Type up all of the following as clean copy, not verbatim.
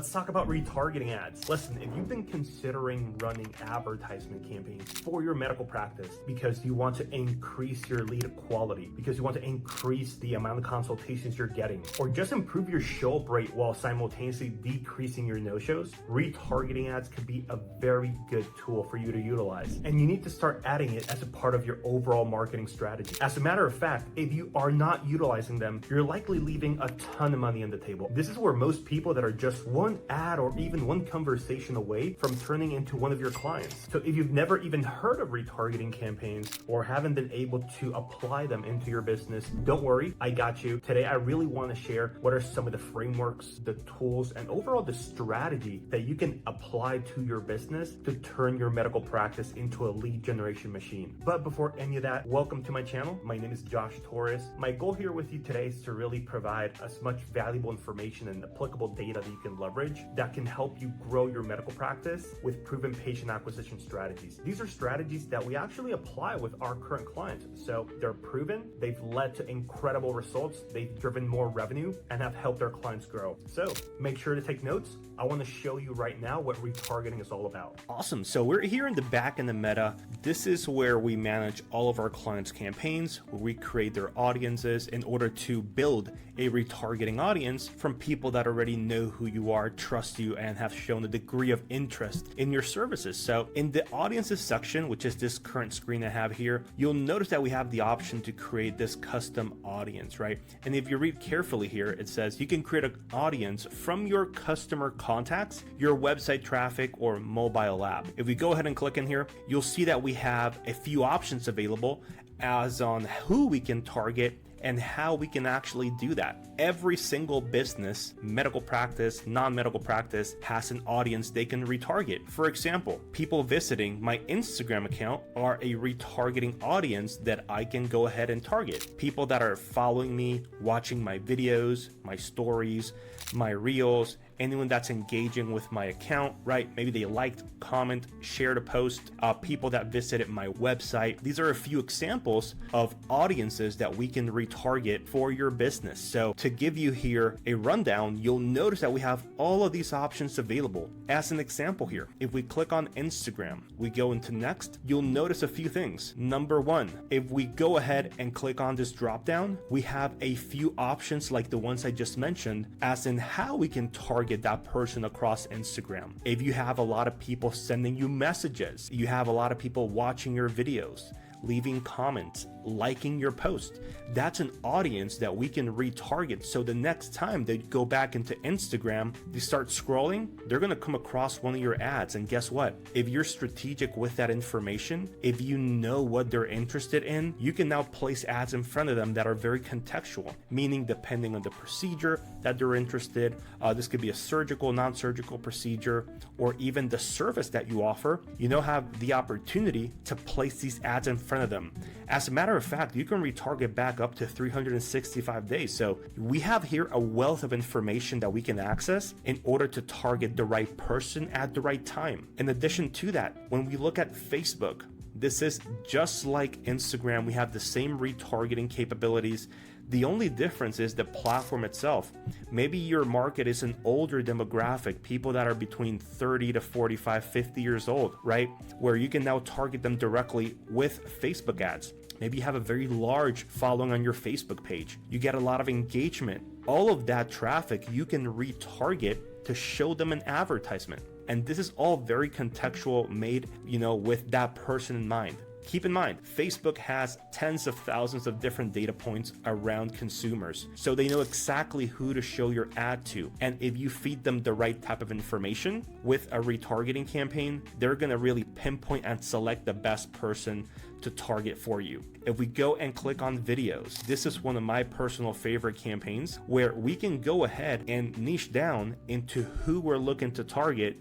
let's talk about retargeting ads. Listen, if you've been considering running advertisement campaigns for your medical practice because you want to increase your lead quality, because you want to increase the amount of consultations you're getting, or just improve your show-up rate while simultaneously decreasing your no-shows, retargeting ads could be a very good tool for you to utilize. And you need to start adding it as a part of your overall marketing strategy. As a matter of fact, if you are not utilizing them, you're likely leaving a ton of money on the table. This is where most people that are just one ad or even one conversation away from turning into one of your clients. So if you've never even heard of retargeting campaigns or haven't been able to apply them into your business, don't worry, I got you. Today, I really want to share what are some of the frameworks, the tools, and overall the strategy that you can apply to your business to turn your medical practice into a lead generation machine. But before any of that, welcome to my channel. My name is Josh Torres. My goal here with you today is to really provide as much valuable information and applicable data that you can leverage that can help you grow your medical practice with proven patient acquisition strategies. These are strategies that we actually apply with our current clients. So they're proven, they've led to incredible results, they've driven more revenue, and have helped their clients grow. So make sure to take notes. I want to show you right now what retargeting is all about. Awesome. So we're here in the back end of Meta. This is where we manage all of our clients' campaigns, where we create their audiences in order to build a retargeting audience from people that already know who you are, trust you, and have shown a degree of interest in your services. So in the audiences section, which is this current screen I have here, you'll notice that we have the option to create this custom audience, right? And if you read carefully here, it says you can create an audience from your customer contacts, your website traffic, or mobile app. If we go ahead and click in here, you'll see that we have a few options available as on who we can target and how we can actually do that. Every single business, medical practice, non-medical practice, has an audience they can retarget. For example, people visiting my Instagram account are a retargeting audience that I can go ahead and target. People that are following me, watching my videos, my stories, my reels, anyone that's engaging with my account, right? Maybe they liked, comment, shared a post, people that visited my website. These are a few examples of audiences that we can retarget for your business. So to give you here a rundown, you'll notice that we have all of these options available. As an example here, if we click on Instagram, we go into next, you'll notice a few things. Number one, if we go ahead and click on this drop down, we have a few options like the ones I just mentioned, as in how we can target that person across Instagram. If you have a lot of people sending you messages, you have a lot of people watching your videos, leaving comments, liking your post, that's an audience that we can retarget. So the next time they go back into Instagram, they start scrolling, they're going to come across one of your ads. And guess what? If you're strategic with that information, if you know what they're interested in, you can now place ads in front of them that are very contextual, meaning depending on the procedure that they're interested, this could be a surgical, non-surgical procedure, or even the service that you offer, you now have the opportunity to place these ads in front of them. As a matter of fact, you can retarget back up to 365 days. So we have here a wealth of information that we can access in order to target the right person at the right time. In addition to that, when we look at Facebook, this is just like Instagram. We have the same retargeting capabilities. The only difference is the platform itself. Maybe your market is an older demographic, people that are between 30 to 45, 50 years old, right? Where you can now target them directly with Facebook ads. Maybe you have a very large following on your Facebook page. You get a lot of engagement. All of that traffic you can retarget to show them an advertisement. And this is all very contextual, made, with that person in mind. Keep in mind, Facebook has tens of thousands of different data points around consumers, so they know exactly who to show your ad to. And if you feed them the right type of information with a retargeting campaign, they're gonna really pinpoint and select the best person to target for you. If we go and click on videos, this is one of my personal favorite campaigns where we can go ahead and niche down into who we're looking to target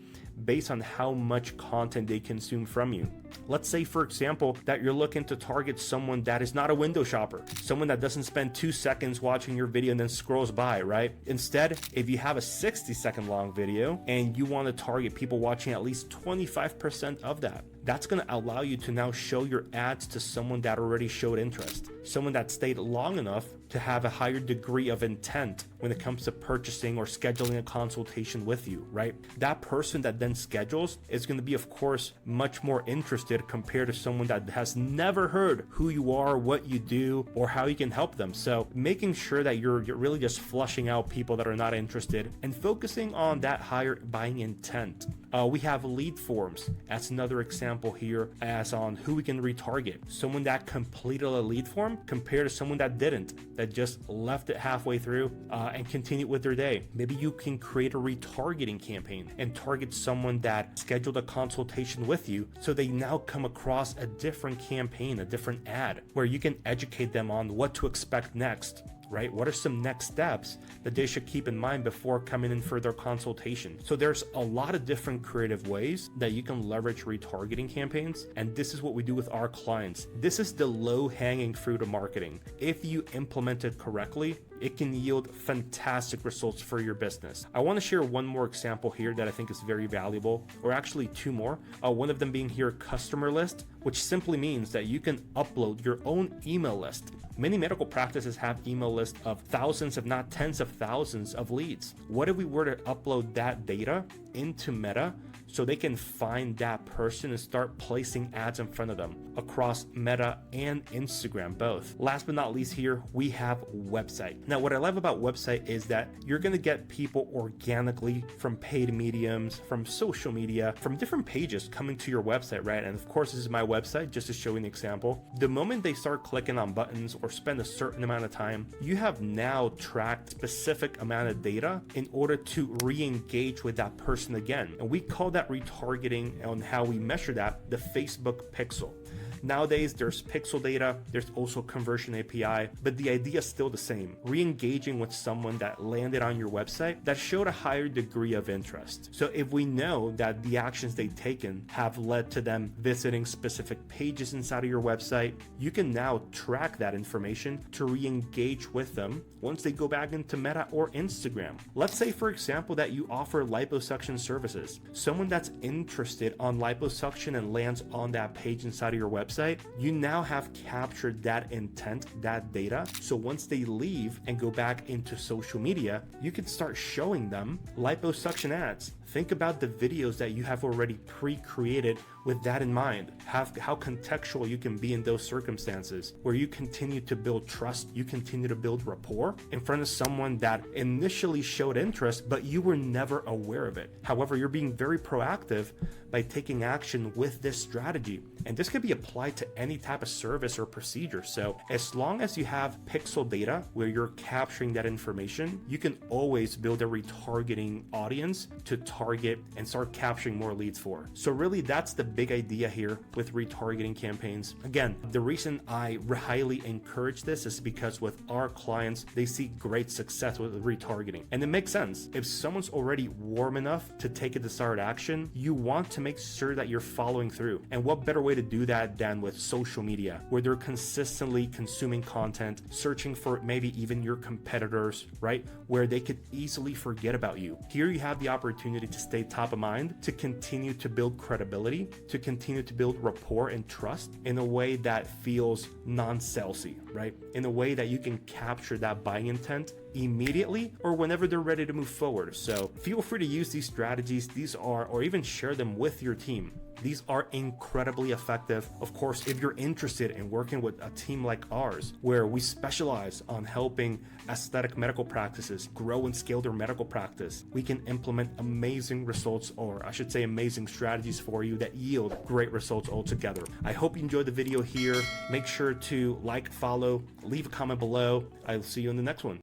based on how much content they consume from you. Let's say, for example, that you're looking to target someone that is not a window shopper, someone that doesn't spend 2 seconds watching your video and then scrolls by, right? Instead, if you have a 60-second long video and you want to target people watching at least 25% of that, that's going to allow you to now show your ads to someone that already showed interest, someone that stayed long enough to have a higher degree of intent when it comes to purchasing or scheduling a consultation with you, right? That person that then schedules is going to be, of course, much more interested compared to someone that has never heard who you are, what you do, or how you can help them. So making sure that you're really just flushing out people that are not interested and focusing on that higher buying intent. We have lead forms. That's another example here as on who we can retarget. Someone that completed a lead form compared to someone that didn't, that just left it halfway through and continued with their day. Maybe you can create a retargeting campaign and target someone that scheduled a consultation with you, so they now come across a different campaign, a different ad, where you can educate them on what to expect next. Right? What are some next steps that they should keep in mind before coming in for their consultation? So there's a lot of different creative ways that you can leverage retargeting campaigns, and this is what we do with our clients. This is the low-hanging fruit of marketing. If you implement it correctly, it can yield fantastic results for your business. I want to share one more example here that I think is very valuable, or actually two more. One of them being here, customer list, which simply means that you can upload your own email list. Many medical practices have email lists of thousands, if not tens of thousands of leads. What if we were to upload that data into Meta so they can find that person and start placing ads in front of them across Meta and Instagram, both? Last but not least here, we have website. Now, what I love about website is that you're going to get people organically from paid mediums, from social media, from different pages coming to your website, right? And of course, this is my website, just to show you an example. The moment they start clicking on buttons or spend a certain amount of time, you have now tracked specific amount of data in order to re-engage with that person again. And we call that retargeting, on how we measure that, the Facebook pixel. Nowadays, there's pixel data, there's also conversion API, but the idea is still the same. Re-engaging with someone that landed on your website that showed a higher degree of interest. So if we know that the actions they've taken have led to them visiting specific pages inside of your website, you can now track that information to re-engage with them once they go back into Meta or Instagram. Let's say, for example, that you offer liposuction services. Someone that's interested on liposuction and lands on that page inside of your website, you now have captured that intent, that data. So once they leave and go back into social media, you can start showing them liposuction ads. Think about the videos that you have already pre-created with that in mind. How contextual you can be in those circumstances, where you continue to build trust, you continue to build rapport in front of someone that initially showed interest, but you were never aware of it. However, you're being very proactive by taking action with this strategy. And this could be applied to any type of service or procedure. So as long as you have pixel data where you're capturing that information, you can always build a retargeting audience to target and start capturing more leads for. So really, that's the big idea here with retargeting campaigns. Again, the reason I highly encourage this is because with our clients, they see great success with retargeting. And it makes sense. If someone's already warm enough to take a desired action, you want to make sure that you're following through. And what better way to do that than with social media, where they're consistently consuming content, searching for maybe even your competitors, right? Where they could easily forget about you. Here you have the opportunity to stay top of mind, to continue to build credibility, to continue to build rapport and trust in a way that feels non-salesy, right? In a way that you can capture that buying intent immediately or whenever they're ready to move forward. So feel free to use these strategies. These are, or even share them with your team. These are incredibly effective. Of course, if you're interested in working with a team like ours, where we specialize on helping aesthetic medical practices grow and scale their medical practice, we can implement amazing results, or I should say amazing strategies for you that yield great results altogether. I hope you enjoyed the video here. Make sure to like, follow, leave a comment below. I'll see you in the next one.